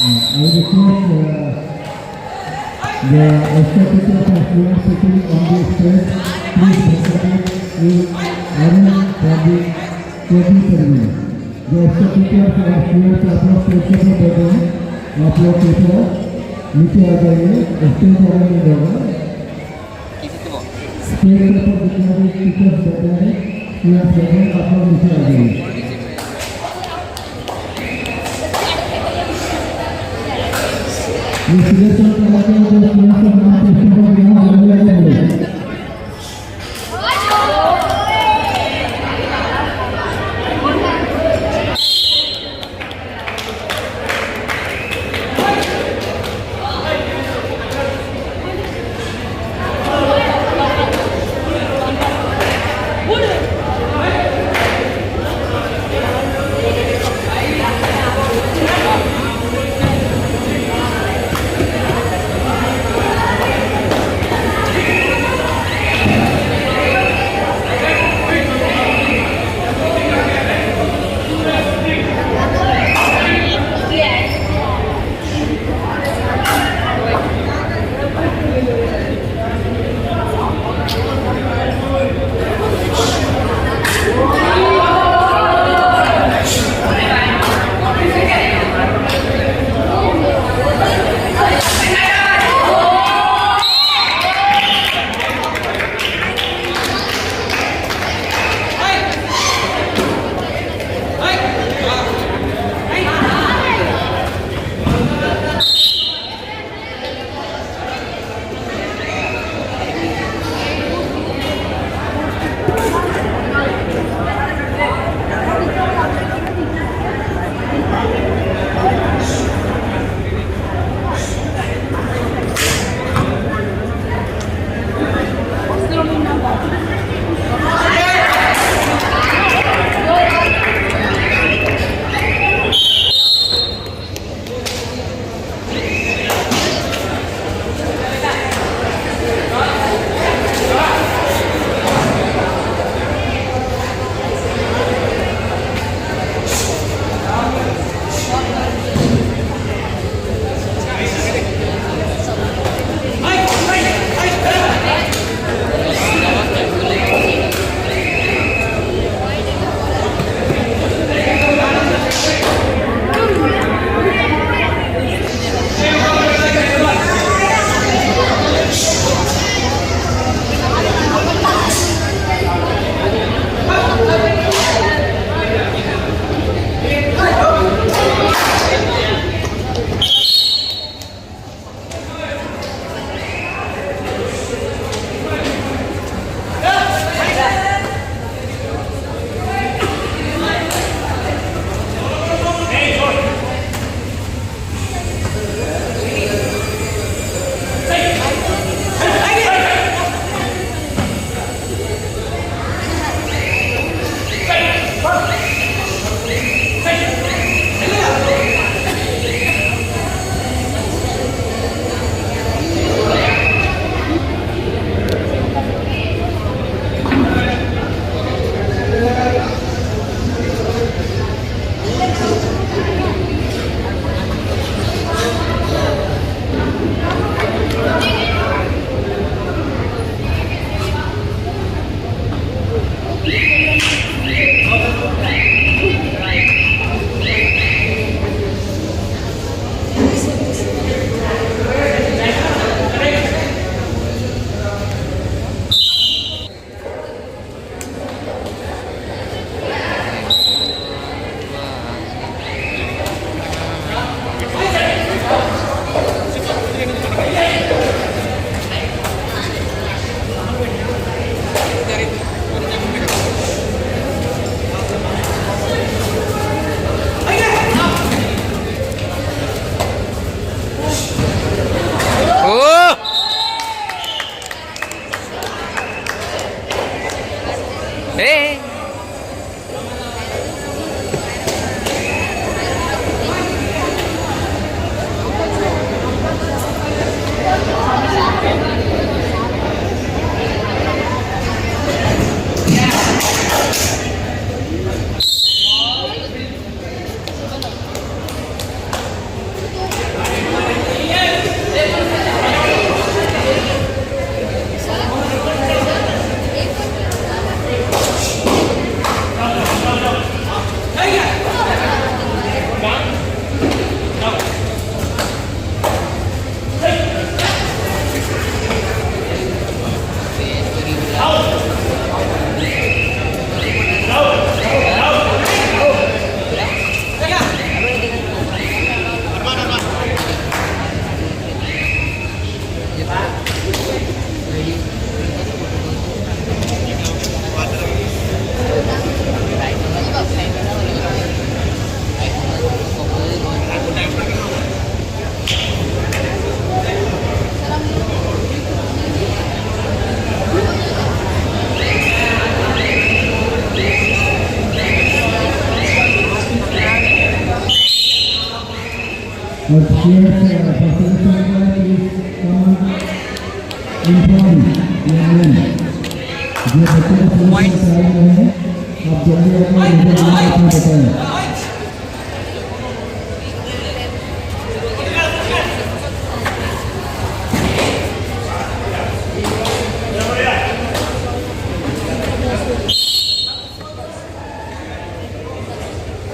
I request the extra teachers and students sitting on the stage, please present with Arun Prabhu Kobi Sarvi. The extra teachers and students अपना stage पर बैठे हैं, आप लोग कृपया नीचे आ जाइए, स्टेज पर नहीं होगा। स्टेज पर जितने भी टीचर्स बैठे हैं, स्टूडेंट्स बैठे हैं, आप लोग नीचे आ जाइए। ये सिलेक्शन करवाते हैं तो सिलेक्शन नाम के स्टूडेंट यहाँ अलग अलग हैं। और cheers facilitation please come inform young men जो बच्चे को पूरी तैयारी में हैं आप जल्दी अपना रिजल्ट बताएं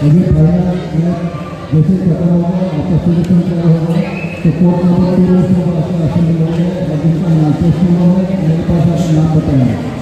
अभी फाइनल मैच जैसे खत्म होगा आपका सिलेक्शन क्या होगा तो कोर्ट नंबर 2 से आपका असेंबली होगा और जिनका नाम टेस्ट नंबर है मेरे पास अपना नाम बताएंगे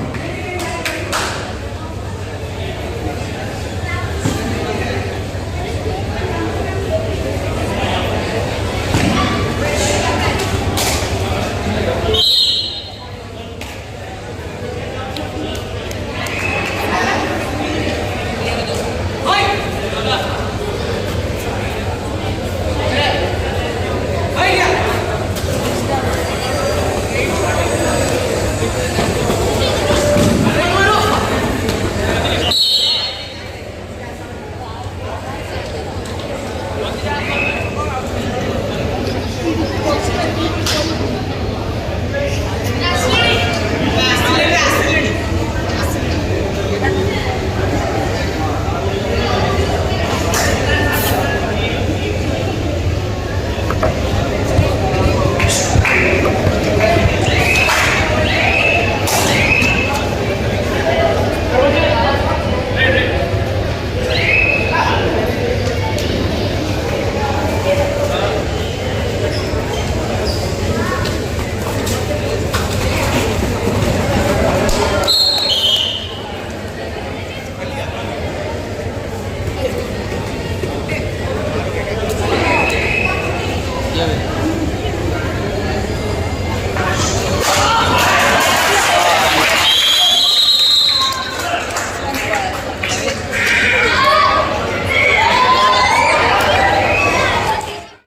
Gracias.